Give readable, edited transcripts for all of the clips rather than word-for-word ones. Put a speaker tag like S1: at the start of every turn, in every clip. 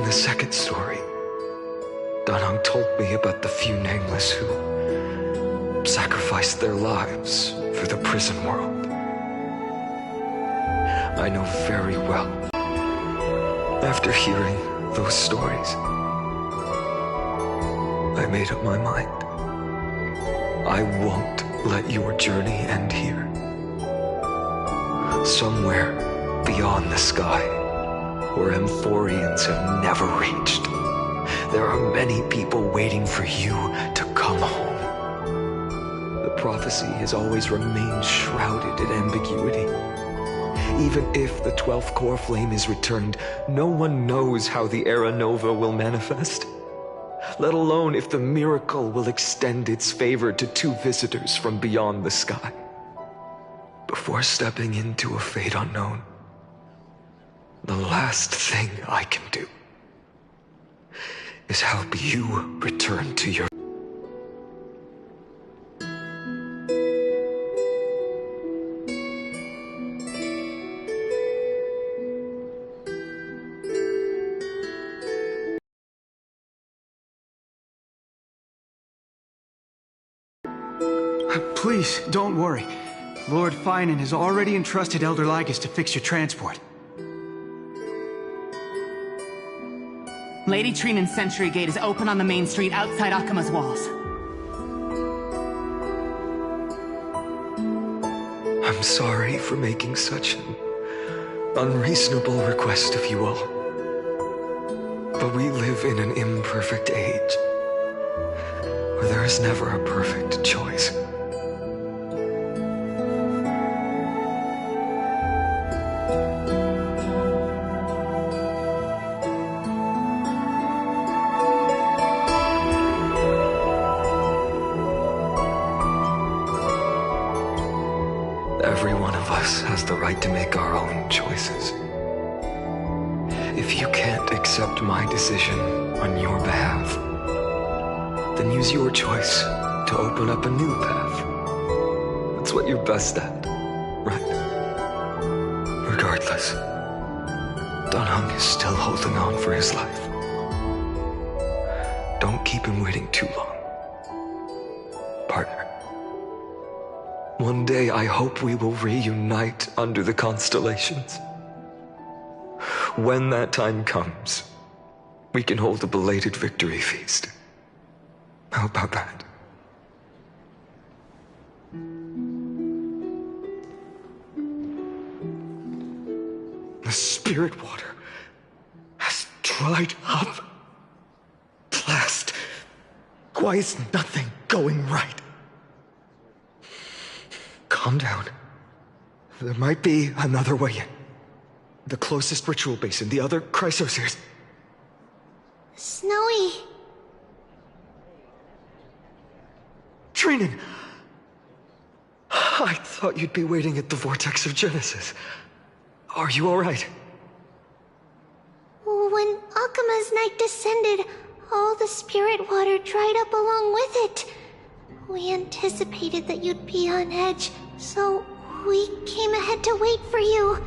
S1: the second story, Danang told me about the few nameless who sacrificed their lives for the prison world. I know very well. After hearing those stories, I made up my mind. I won't let your journey end here. Somewhere beyond the sky, where Amphoreans have never reached, there are many people waiting for you to come home. The prophecy has always remained shrouded in ambiguity. Even if the 12th core flame is returned, no one knows how the Era Nova will manifest, let alone if the miracle will extend its favor to 2 visitors from beyond the sky. Before stepping into a fate unknown, the last thing I can do is help you return to your...
S2: Please, don't worry. Lord Finan has already entrusted Elder Lygus to fix your transport.
S3: Lady Trinan's Sentry Gate is open on the main street outside Akima's walls.
S1: I'm sorry for making such an unreasonable request of you all. But we live in an imperfect age, where there is never a perfect choice. Every one of us has the right to make our own choices. If you can't accept my decision on your behalf, then use your choice to open up a new path. That's what you're best at, right? Regardless, Danang is still holding on for his life. Don't keep him waiting too long, partner. One day, I hope we will reunite under the constellations. When that time comes, we can hold a belated victory feast. How about that? The spirit water has dried up. Blast. Why is nothing going right? Calm down. There might be another way in. The closest ritual basin, the other chrysospheres.
S4: Snowy.
S1: Trinan! I thought you'd be waiting at the Vortex of Genesis. Are you alright?
S4: When Akima's night descended, all the spirit water dried up along with it. We anticipated that you'd be on edge, so we came ahead to wait for you.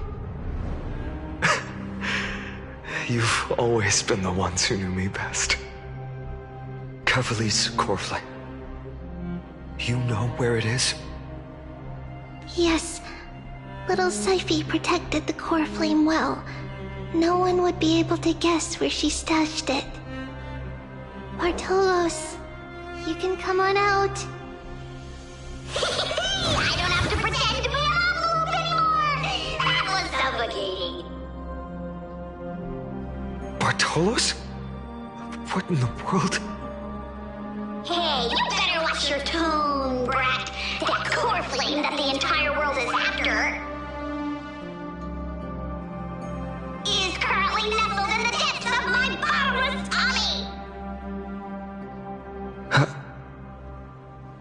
S1: You've always been the ones who knew me best. Cavali's core flame. You know where it is?
S4: Yes. Little Syphi protected the core flame well. No one would be able to guess where she stashed it. Bartolos, you can come on out.
S5: I don't have to pretend to be an envelope anymore! That was suffocating!
S1: Bartolos? What in the world?
S5: Hey, you better watch your tone, brat! That core flame that the entire world is after is currently nestled in the depths of my bottomless tummy!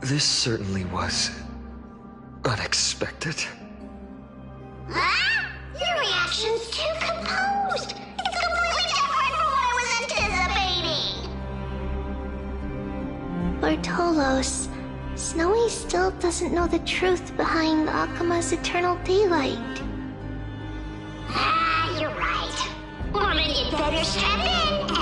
S1: This certainly was unexpected.
S5: Huh? Your reaction's too composed! It's completely different from what I was anticipating!
S4: Bartolos, Snowy still doesn't know the truth behind Akima's eternal daylight.
S5: Ah, you're right. Woman, you'd better step in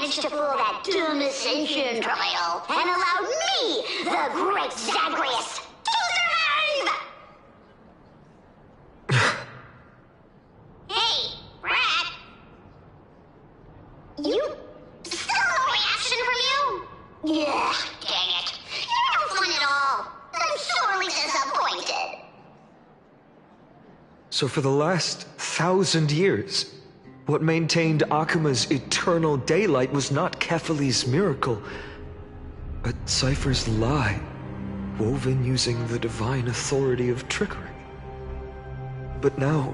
S5: managed to fool that dumb Ascension trial and allowed me, the great Zagreus, to survive! Hey, Rat. Still no reaction from you? Ugh, dang it. You're no fun at all. I'm sorely disappointed.
S1: So for the last 1,000 years, what maintained Akuma's eternal daylight was not Kefali's miracle, but Cypher's lie, woven using the divine authority of trickery. But now,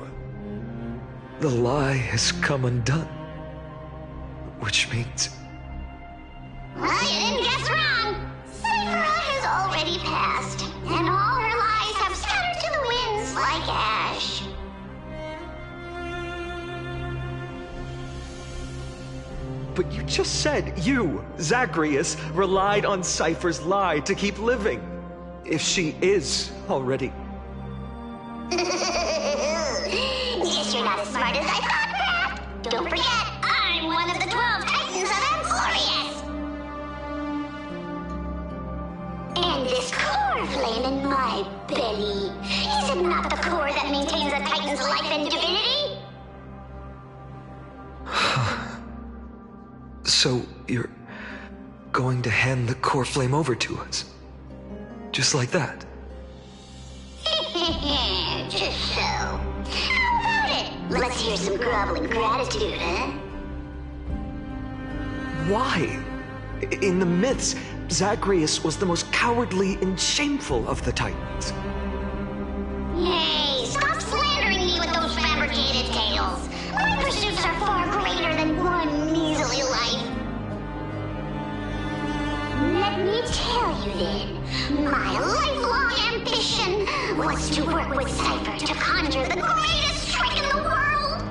S1: the lie has come undone, which means...
S5: Well, you didn't guess wrong. Cypher has already passed, and all her lies have scattered to the winds like ash.
S1: But you just said you, Zagreus, relied on Cypher's lie to keep living. If she is already...
S5: Guess you're not as smart as I thought, Rat. Don't forget, I'm one of the 12 Titans of Amphoreus. And this core flame in my belly, is it not the core that maintains a Titan's life and divinity?
S1: So you're going to hand the core flame over to us? Just like that?
S5: Just so. How about it? Let's hear some groveling gratitude, huh?
S1: Why? In the myths, Zagreus was the most cowardly and shameful of the Titans.
S5: Hey, stop slandering me with those fabricated tales. My pursuits are far greater than one measly life. Let me tell you then, my lifelong ambition was to work with Cypher to conjure the greatest trick in the world.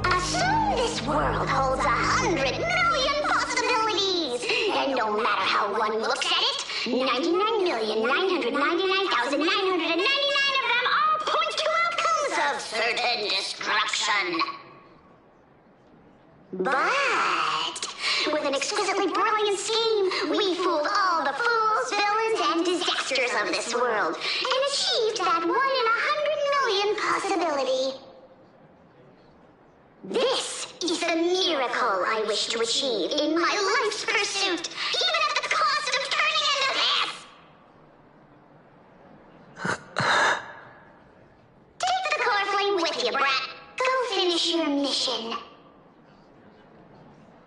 S5: Assume this world holds 100 million possibilities, and no matter how one looks at it, 99,999,999 of them all point to outcomes of certain destruction. But with an exquisitely brilliant scheme, we fooled all the fools, villains, and disasters of this world, and achieved that 1 in 100 million possibility. This is the miracle I wish to achieve in my life's pursuit, even at the cost of turning into this! Take the core flame with you, Brat. Go finish your mission.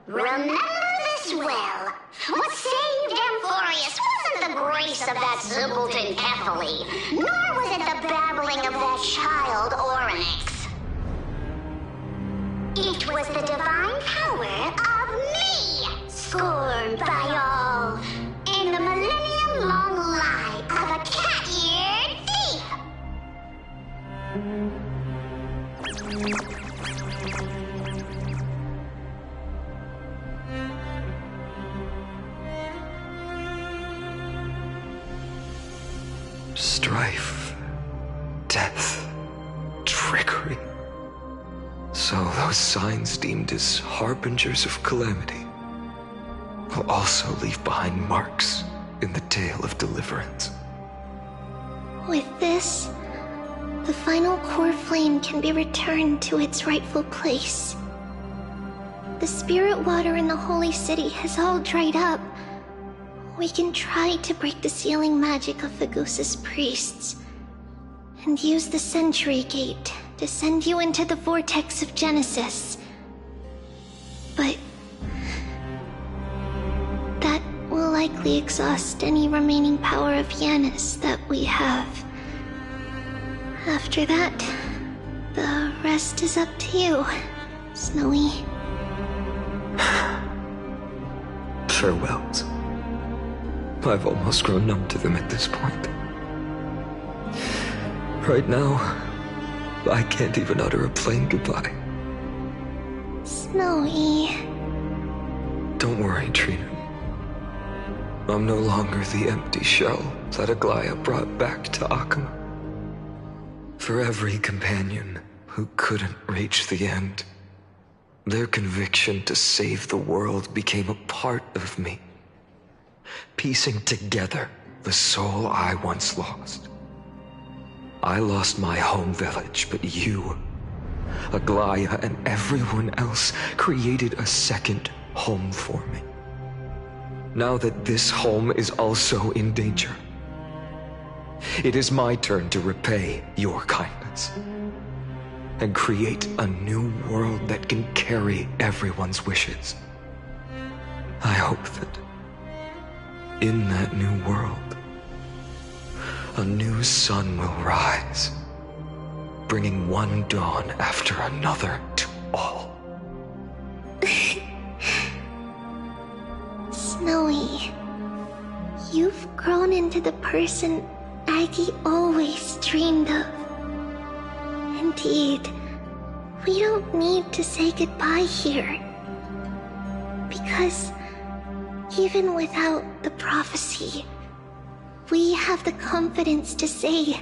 S5: Remember this well. What saved Amphoreus wasn't the grace of that simpleton Kefali, nor was it the babbling of that child Oryx. It was the divine power of me, scorned by all, and the millennium-long lie of a cat-eared thief.
S1: Strife, death, trickery. So those signs deemed as harbingers of calamity will also leave behind marks in the tale of deliverance.
S4: With this, the final core flame can be returned to its rightful place. The spirit water in the holy city has all dried up. We can try to break the sealing magic of Fagusa's priests and use the Century Gate to send you into the vortex of Genesis. But that will likely exhaust any remaining power of Yanis that we have. After that, the rest is up to you, Snowy.
S1: Farewells. I've almost grown numb to them at this point. Right now, I can't even utter a plain goodbye.
S4: Snowy.
S1: Don't worry, Trina. I'm no longer the empty shell that Aglaya brought back to Akuma. For every companion who couldn't reach the end, Their conviction to save the world became a part of me, piecing together the soul I once lost. I lost my home village, but you, Aglaya, and everyone else created a second home for me. Now that this home is also in danger, it is my turn to repay your kindness and create a new world that can carry everyone's wishes. I hope that in that new world, a new sun will rise, bringing one dawn after another to all.
S4: Snowy, you've grown into the person Aggie always dreamed of. Indeed, we don't need to say goodbye here. Because even without the prophecy, we have the confidence to say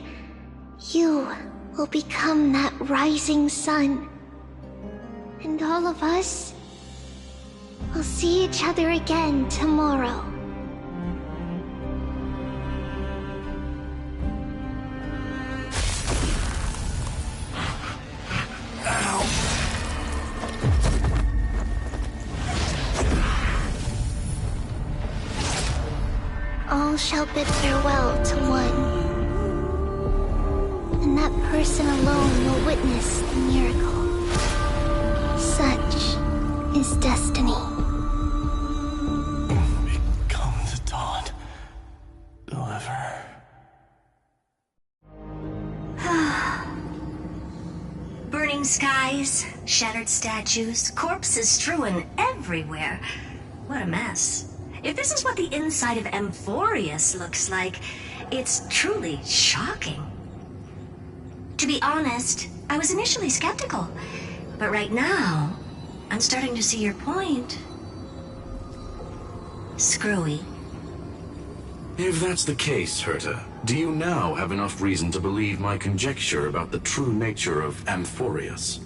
S4: you will become that rising sun. And all of us will see each other again tomorrow. All shall bid farewell to one, and that person alone will witness the miracle. Such is destiny.
S6: Become the dawn. Deliver.
S7: Burning skies, shattered statues, corpses strewn everywhere. What a mess. If this is what the inside of Amphoreus looks like, it's truly shocking. To be honest, I was initially skeptical, but right now, I'm starting to see your point. Screwy.
S6: If that's the case, Herta, do you now have enough reason to believe my conjecture about the true nature of Amphoreus?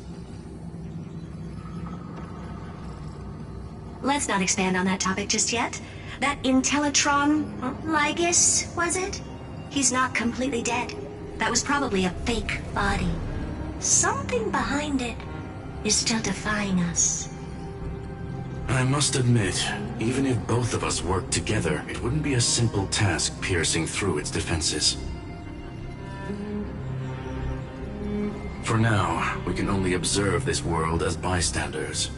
S7: Let's not expand on that topic just yet. That Intellitron, Lygus, was it? He's not completely dead. That was probably a fake body. Something behind it is still defying us.
S6: I must admit, even if both of us worked together, it wouldn't be a simple task piercing through its defenses. For now, we can only observe this world as bystanders.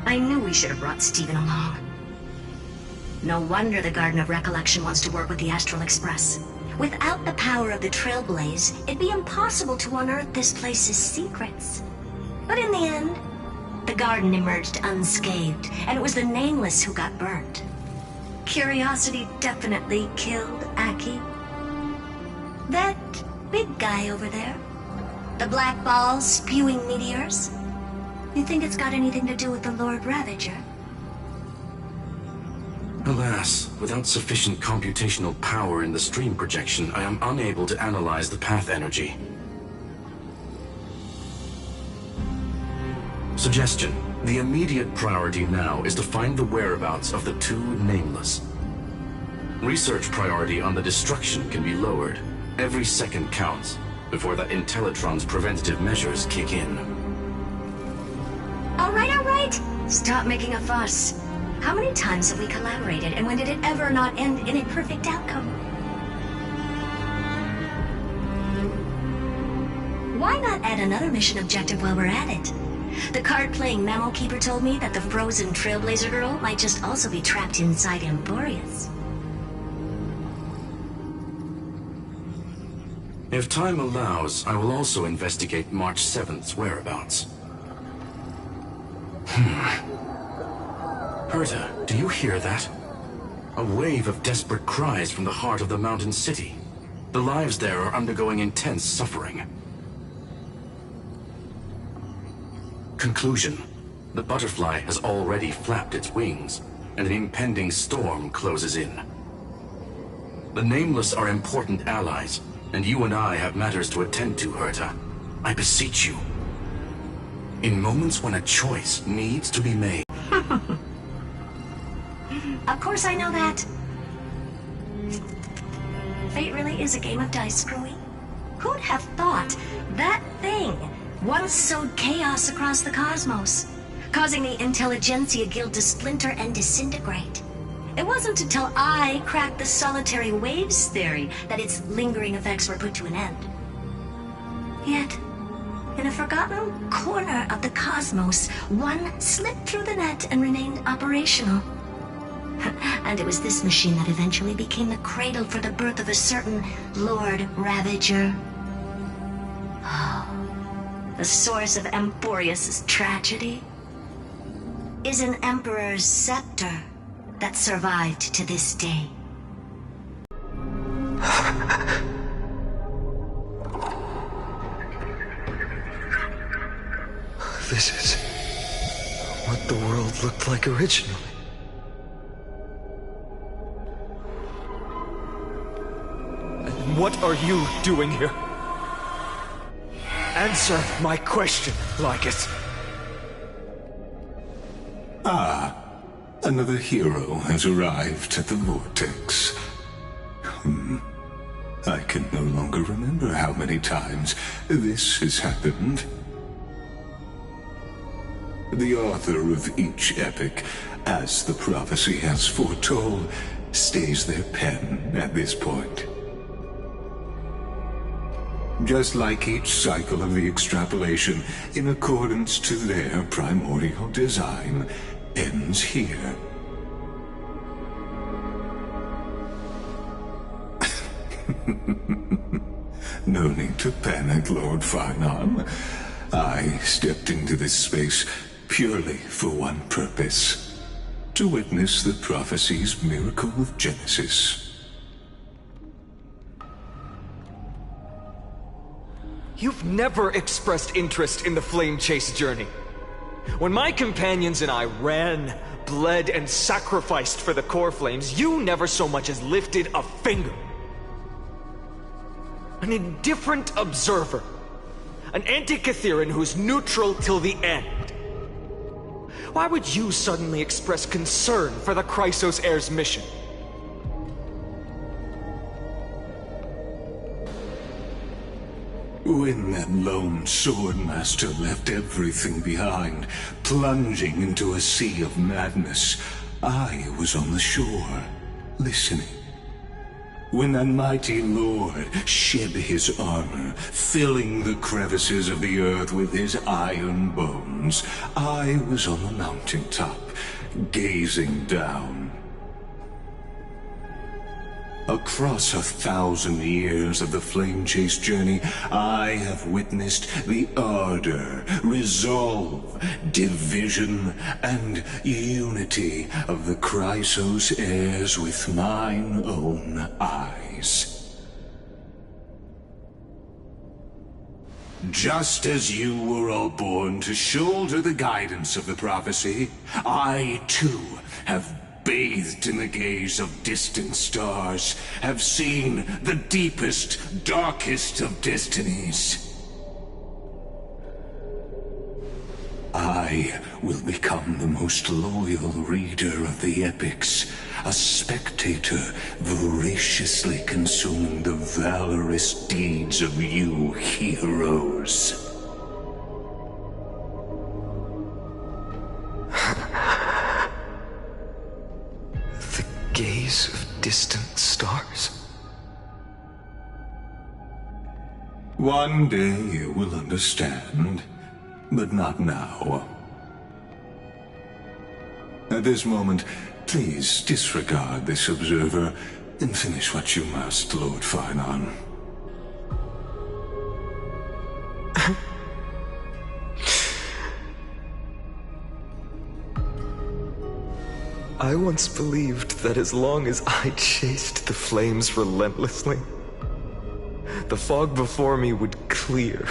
S7: I knew we should have brought Stephen along. No wonder the Garden of Recollection wants to work with the Astral Express. Without the power of the Trailblaze, it'd be impossible to unearth this place's secrets. But in the end, the garden emerged unscathed, and it was the Nameless who got burnt. Curiosity definitely killed Aki. That big guy over there, the black ball spewing meteors, you think it's got anything to do with the Lord Ravager?
S6: Alas, without sufficient computational power in the stream projection, I am unable to analyze the path energy. Suggestion. The immediate priority now is to find the whereabouts of the two Nameless. Research priority on the destruction can be lowered. Every second counts before that Intellitron's preventative measures kick in.
S7: All right. Stop making a fuss. How many times have we collaborated, and when did it ever not end in a perfect outcome? Why not add another mission objective while we're at it? The card-playing Mammal Keeper told me that the frozen Trailblazer girl might just also be trapped inside Amphoreus.
S6: If time allows, I will also investigate March 7th's whereabouts. Herta, do you hear that? A wave of desperate cries from the heart of the mountain city. The lives there are undergoing intense suffering. Conclusion. The butterfly has already flapped its wings, and an impending storm closes in. The Nameless are important allies, and you and I have matters to attend to, Herta. I beseech you. In moments when a choice needs to be made.
S7: Of course I know that. Fate really is a game of dice, Screwy. Who'd have thought that thing once sowed chaos across the cosmos, causing the Intelligentsia Guild to splinter and disintegrate? It wasn't until I cracked the solitary waves theory that its lingering effects were put to an end. Yet, in a forgotten corner of the cosmos, one slipped through the net and remained operational. And it was this machine that eventually became the cradle for the birth of a certain Lord Ravager. Oh, the source of Amphoreus' tragedy is an Emperor's scepter that survived to this day.
S1: This is what the world looked like originally.
S2: What are you doing here? Answer my question, Lycus.
S8: Another hero has arrived at the Vortex. I can no longer remember how many times this has happened. The author of each epic, as the prophecy has foretold, stays their pen at this point. Just like each cycle of the extrapolation, in accordance to their primordial design, ends here. No need to panic, Lord Farnham. I stepped into this space purely for one purpose: to witness the prophecy's miracle of Genesis.
S2: You've never expressed interest in the Flame Chase journey. When my companions and I ran, bled, and sacrificed for the core flames, you never so much as lifted a finger. An indifferent observer. An anti-Catheran who's neutral till the end. Why would you suddenly express concern for the Chrysos heir's mission?
S8: When that lone swordmaster left everything behind, plunging into a sea of madness, I was on the shore, listening. When that mighty lord shed his armor, filling the crevices of the earth with his iron bones, I was on the mountaintop, gazing down. Across 1,000 years of the Flame Chase journey, I have witnessed the ardor, resolve, division, and unity of the Chrysos heirs with mine own eyes. Just as you were all born to shoulder the guidance of the prophecy, I too have bathed in the gaze of distant stars, have seen the deepest, darkest of destinies. I will become the most loyal reader of the epics, a spectator voraciously consuming the valorous deeds of you heroes.
S1: Gaze of distant stars.
S8: One day you will understand, but not now. At this moment, please disregard this observer and finish what you must, Lord Farnon.
S1: I once believed that as long as I chased the flames relentlessly, the fog before me would clear,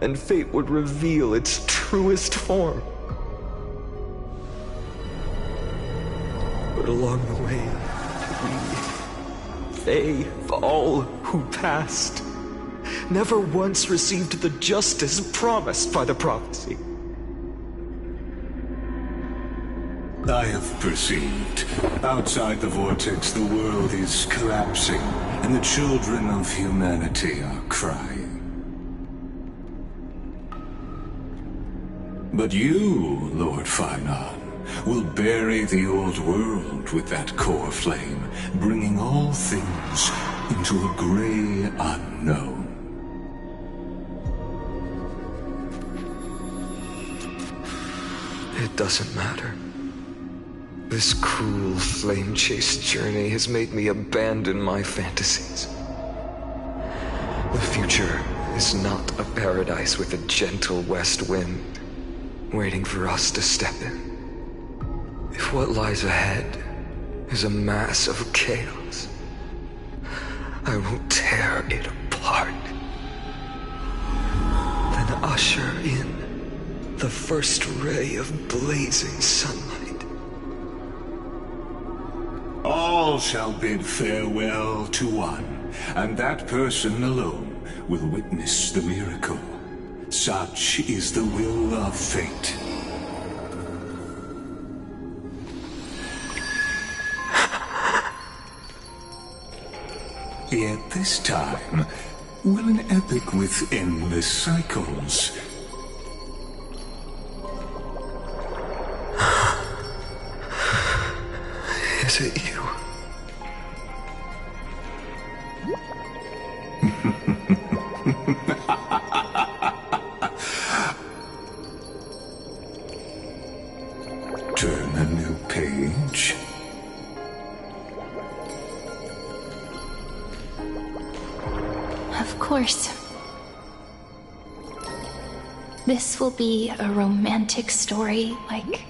S1: and fate would reveal its truest form. But along the way, they, all who passed, never once received the justice promised by the prophecy.
S8: I have perceived. Outside the vortex, the world is collapsing, and the children of humanity are crying. But you, Lord Finon, will bury the old world with that core flame, bringing all things into a gray unknown.
S1: It doesn't matter. This cruel flame-chased journey has made me abandon my fantasies. The future is not a paradise with a gentle west wind waiting for us to step in. If what lies ahead is a mass of chaos, I will tear it apart. Then usher in the first ray of blazing sunlight.
S8: All shall bid farewell to one, and that person alone will witness the miracle. Such is the will of fate. Yet this time, will an epic with endless cycles.
S1: Is it you?
S8: Turn a new page.
S9: Of course. This will be a romantic story like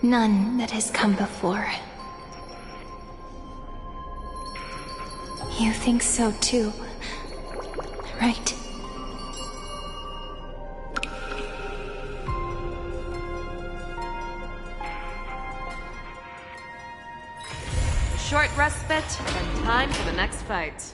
S9: none that has come before. You think so too, right?
S10: Short respite, and time for the next fight.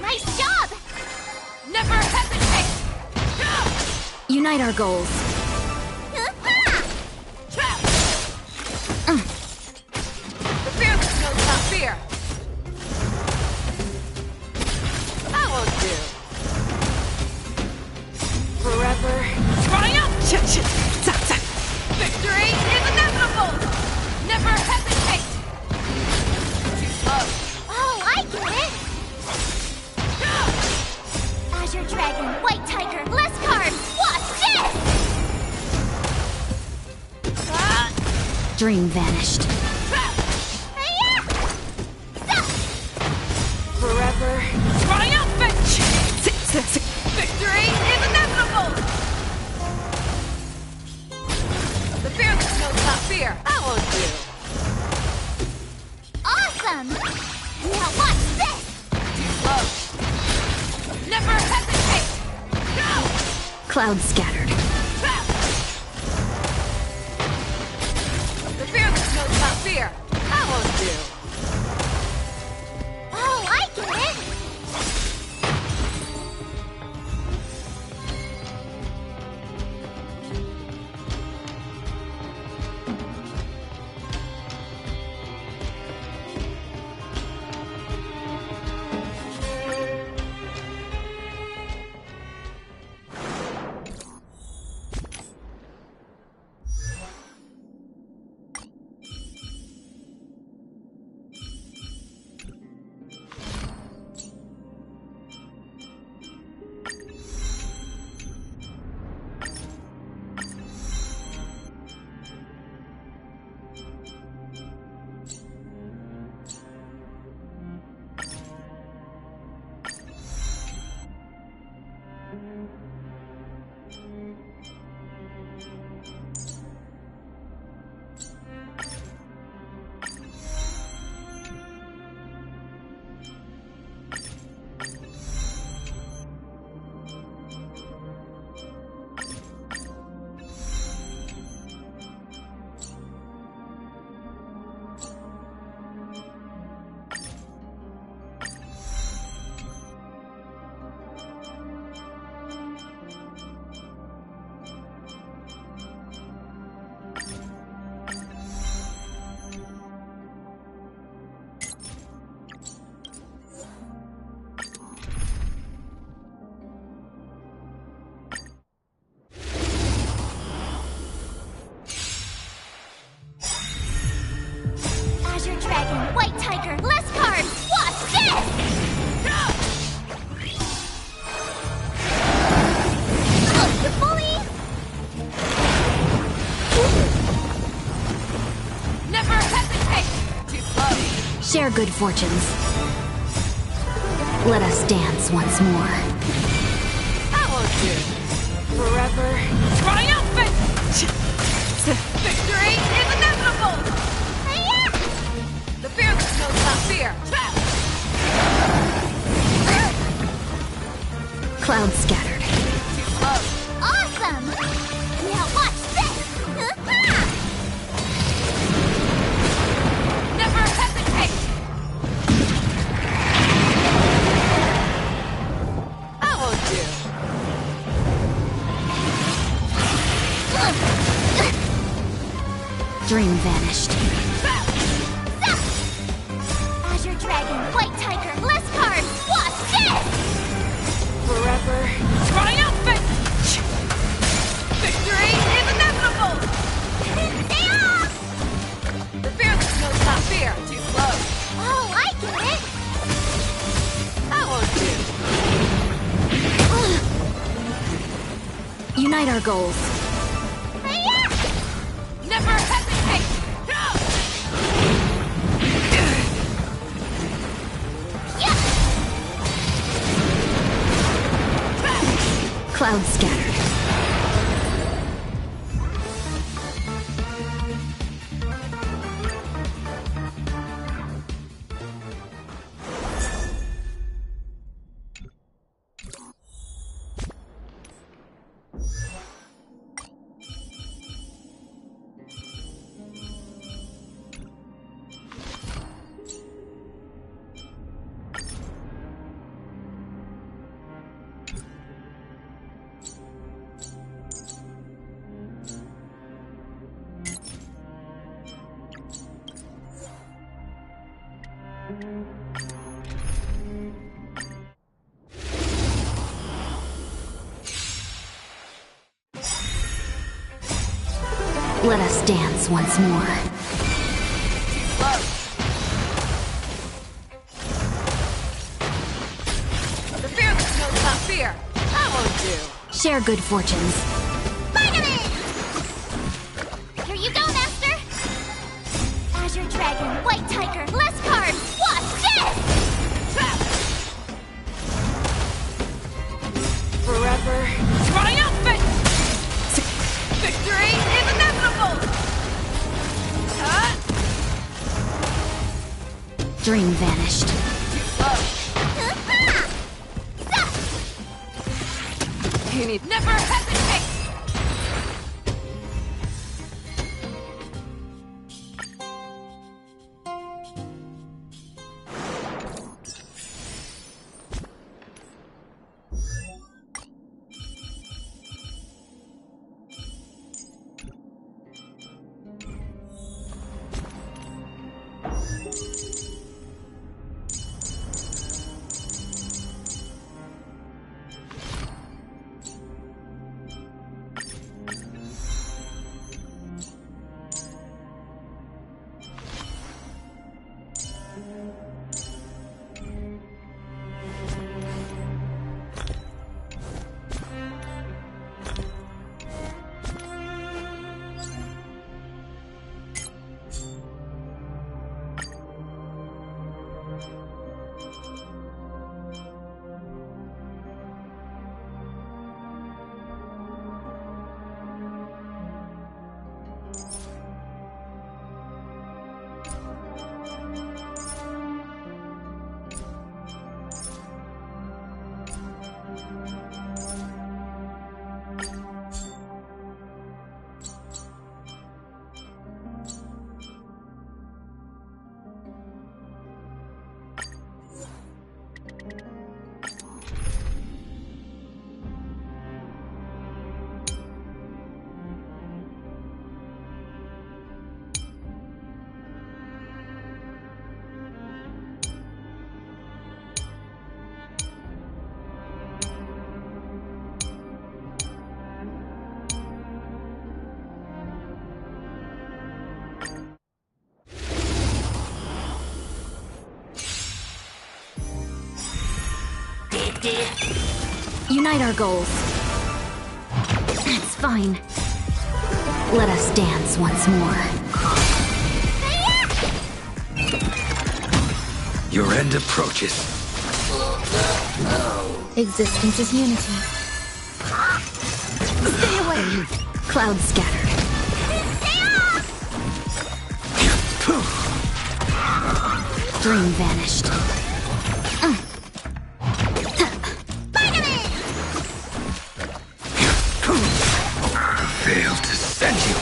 S4: Nice job!
S10: Never hesitate!
S7: Unite our goals.
S10: The fearless knows not fear! I won't do. Forever triumph! Victory is inevitable! Never hesitate! Too slow.
S4: Oh, I get it! Azure Dragon, White Tiger, less cards! Watch this!
S7: Dream vanished.
S10: Forever triumphant! Victory is inevitable! The fearless knows not fear. I won't do.
S4: Awesome! Now watch this!
S10: Too slow. Never hesitate!
S7: Clouds scattered.
S10: The fearless knows not fear. I won't do.
S4: Oh, I get it!
S7: Share good fortunes. Let us dance once more.
S10: That won't do. Forever triumphant! Victory is inevitable! The fearless knows not fear.
S7: Clouds scattered.
S10: Too close.
S5: Awesome! Now watch this!
S10: Never hesitate! That won't do.
S7: Dream vanished.
S5: Azure Dragon, White Tiger, less cards! Watch this!
S10: Forever triumphant! Victory is inevitable!
S5: Stay off!
S10: The fearless knows not fear. Too close.
S5: Oh, I get it!
S10: That won't do.
S7: Unite our goals.
S10: Never hesitate!
S7: Clouds scattered. Let us dance once more.
S10: The fearless knows not fear. That won't do.
S7: Share good fortunes.
S5: Spider-Man! Here you go, Master! Azure Dragon, White Tiger, less cards! Watch this!
S10: Forever triumphant! Victory is inevitable!
S7: Dream vanished.
S10: Too close. You need never hesitate!
S7: Unite our goals. It's fine. Let us dance once more.
S1: Your end approaches.
S9: Existence is unity. Stay away! Clouds scattered. Dream vanished.
S1: Failed to send you.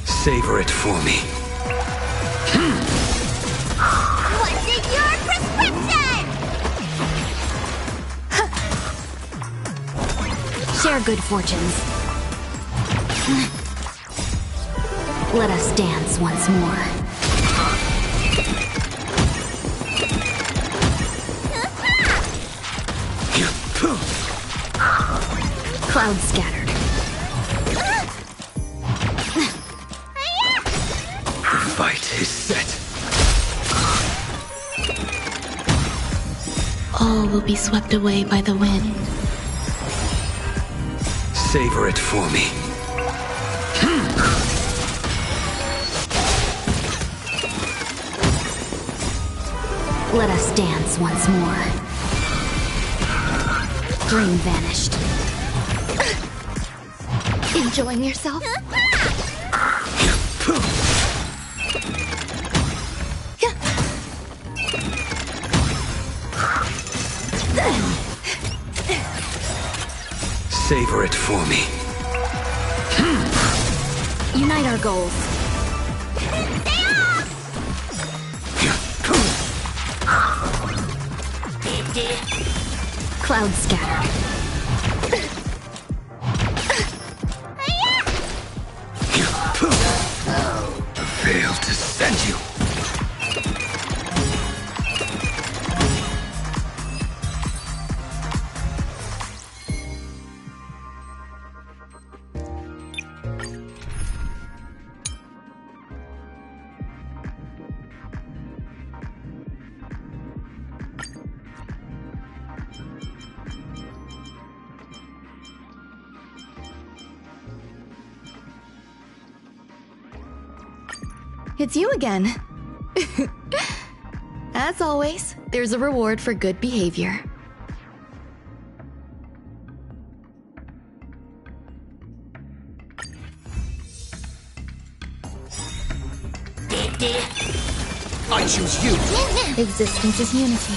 S1: Savor it for me.
S5: What's in your prescription?
S9: Share good fortunes. Let us dance once more. Clouds scattered.
S1: The fight is set.
S9: All will be swept away by the wind.
S1: Savor it for me.
S9: Let us dance once more. Dream vanished. Enjoying yourself?
S1: Savor it for me.
S9: Unite our goals. Clouds scattered.
S1: Failed to send you.
S9: It's you again. As always, there's a reward for good behavior.
S2: I choose you.
S9: Existence is unity.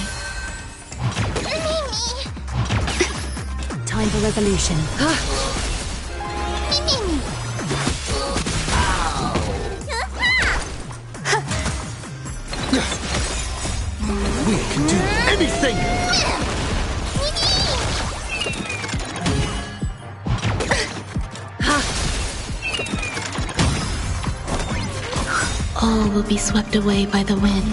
S9: Time for resolution.
S2: We can do anything!
S9: All will be swept away by the wind.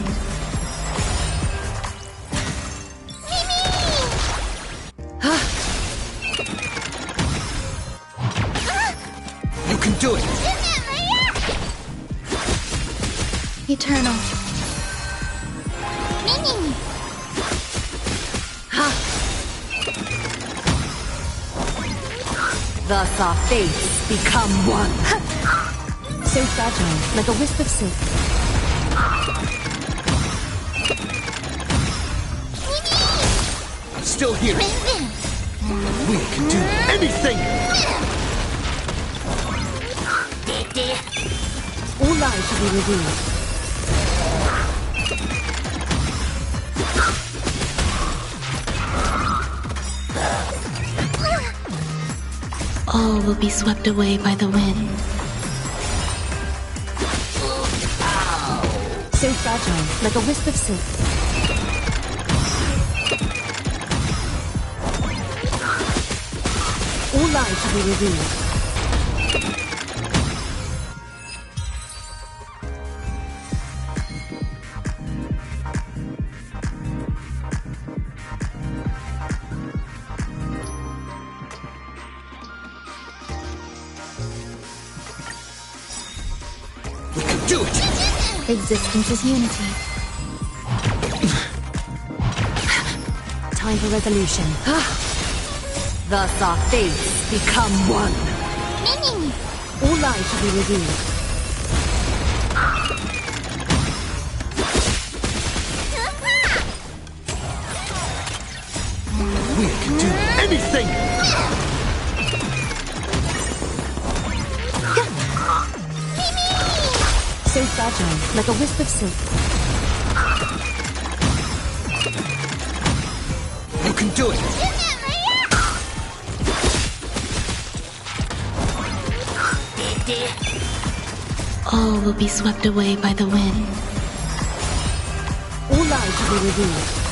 S2: You can do it!
S9: Eternal.
S3: Thus our fates become one.
S9: So fragile, like a wisp of silk.
S2: I'm still here! We can do anything!
S9: All lies shall be revealed. All will be swept away by the wind. So fragile, like a wisp of silk. All lies shall be revealed.
S2: Do it!
S9: Existence is unity. Time for resolution.
S3: Thus our fates become one.
S9: All lies shall be revealed.
S11: We can do anything!
S12: So fragile, like a wisp of silk.
S11: You can do it!
S9: All will be swept away by the wind.
S12: All lives will be revealed.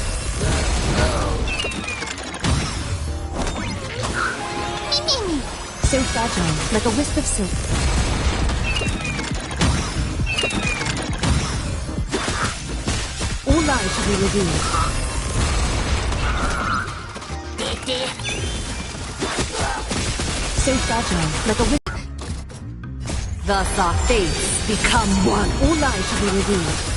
S12: So fragile, like a wisp of silk. All lives will be revealed. So fragile, like a wisp.
S10: Thus our fates become one.
S12: All lives will be revealed.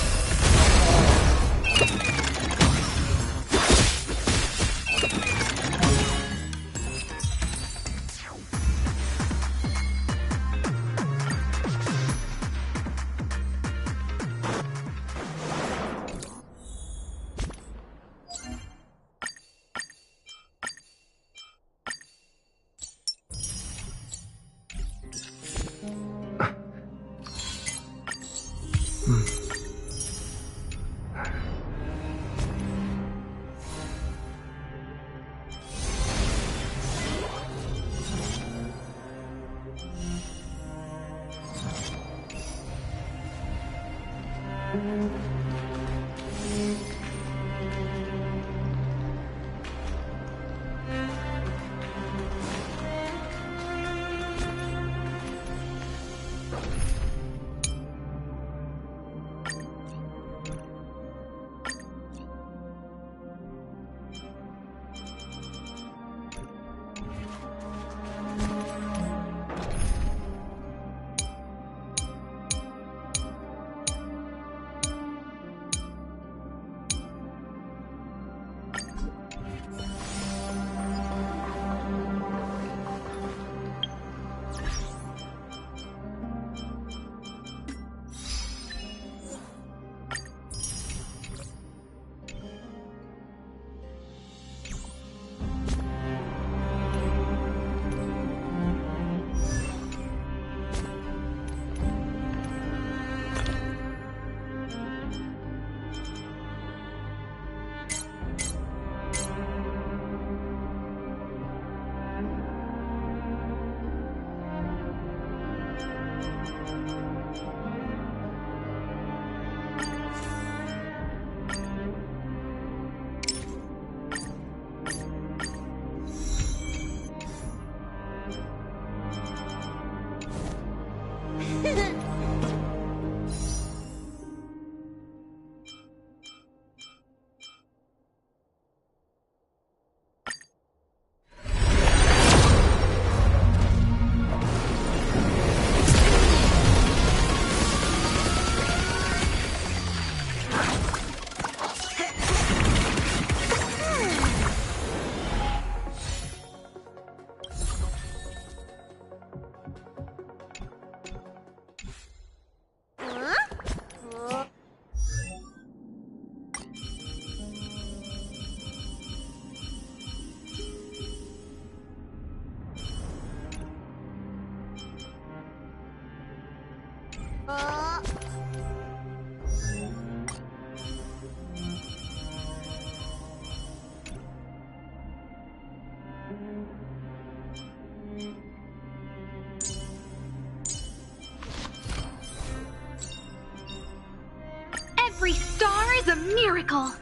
S13: Every star is a miracle!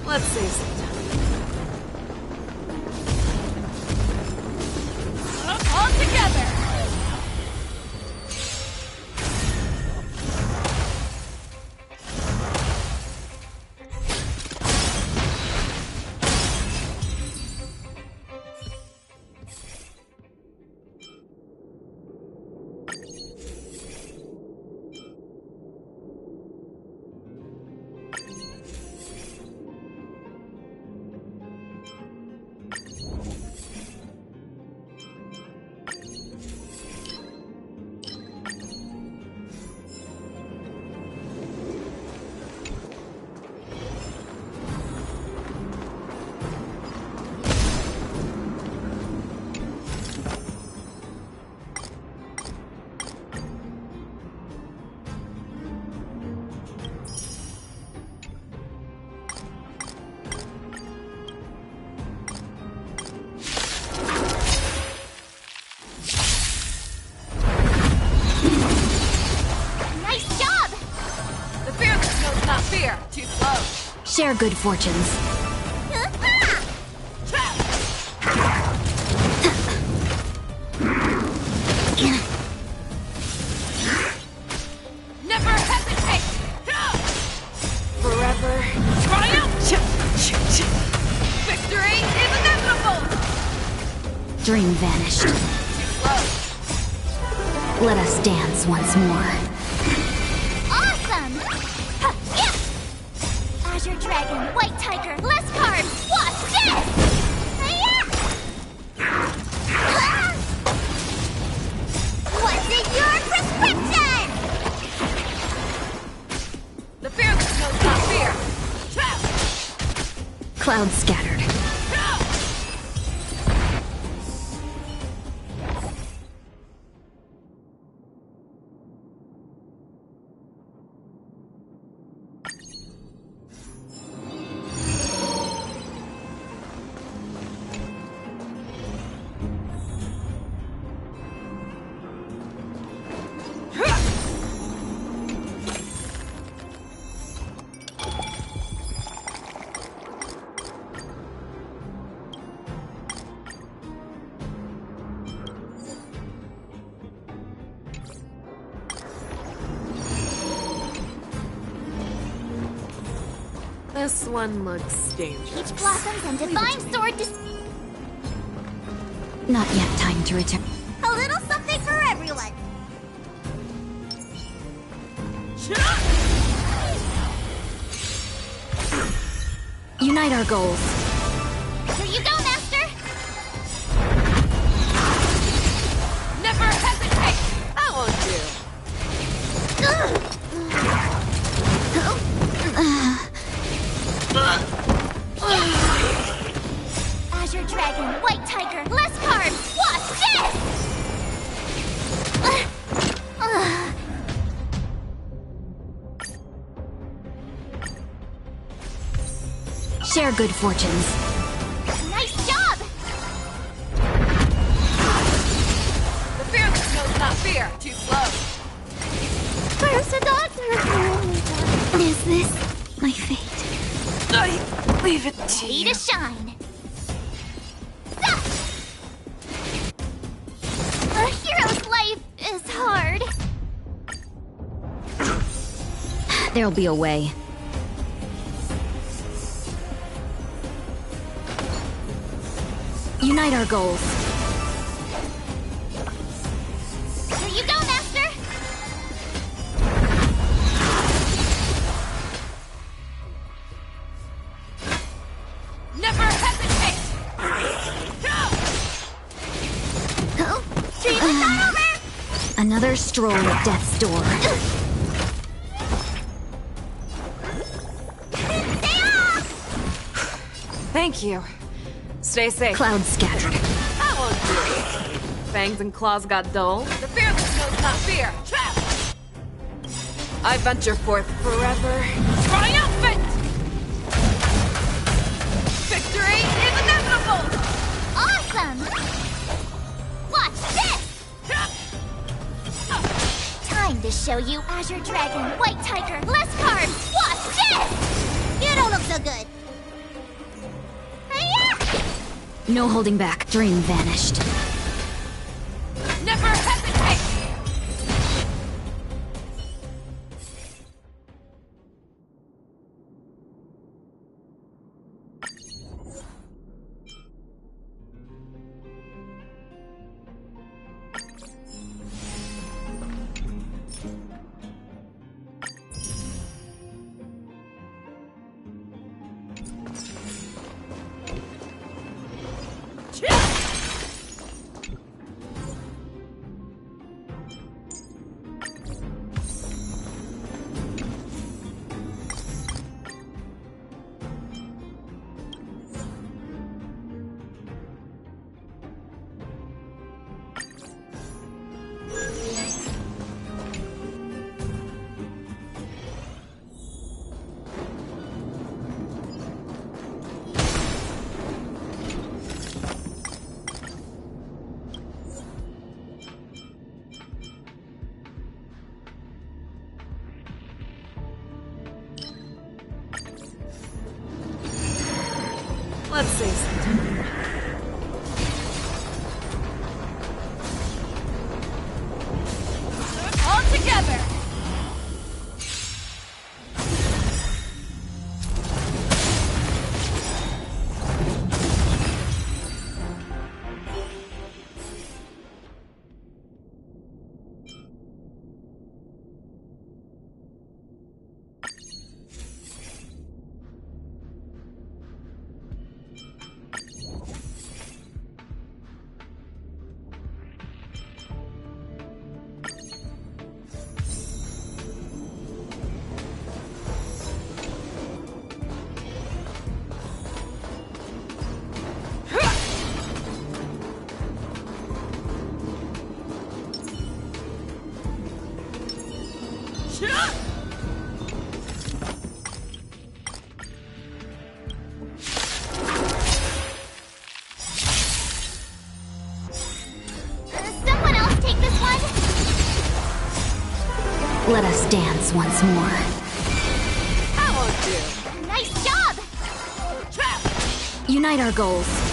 S10: Let's save some time. All together!
S7: Share good fortunes.
S10: Never hesitate! Forever triumph! Victory is inevitable!
S7: Dream vanished. Let us dance once more.
S5: Awesome! Yeah! Azure Dragon, White Tiger, less cards! Watch this! What's in your prescription?
S10: The fearless knows not fear!
S7: Clouds scattered.
S10: This one looks dangerous.
S5: Peach blossoms and divine sword
S7: Not yet time to return.
S5: A little something for everyone.
S7: Unite our goals.
S5: Here you go, Master.
S10: Never hesitate! That won't do.
S5: Azure Dragon, White Tiger, less carbs. Watch
S7: Share good fortunes.
S5: Nice job!
S10: The fearless knows not fear. Too slow.
S5: Where's the doctor?
S7: Is this my fate?
S10: I leave it to
S5: Ready
S10: you.
S5: to shine. A hero's life is hard.
S7: There'll be a way. Unite our goals.
S5: Here you go, Master.
S10: Never hesitate!
S5: Treatment's not over.
S7: Another stroll at death's door.
S5: Stay off!
S10: Thank you. Stay safe.
S7: Clouds scattered.
S10: That won't do. Fangs and claws got dull. The fearless knows not fear. Trap! I venture forth forever. Triumphant! Victory is inevitable!
S5: Awesome! Watch this! Time to show you Azure Dragon, White Tiger, less carbs. Watch this! You don't look so good. Hiya!
S7: No holding back. Dream vanished.
S10: Never hesitate! Let's say something. All together!
S5: Someone else take this one?
S7: Let us dance once more.
S10: That won't do.
S5: Nice job!
S10: Trap!
S7: Unite our goals.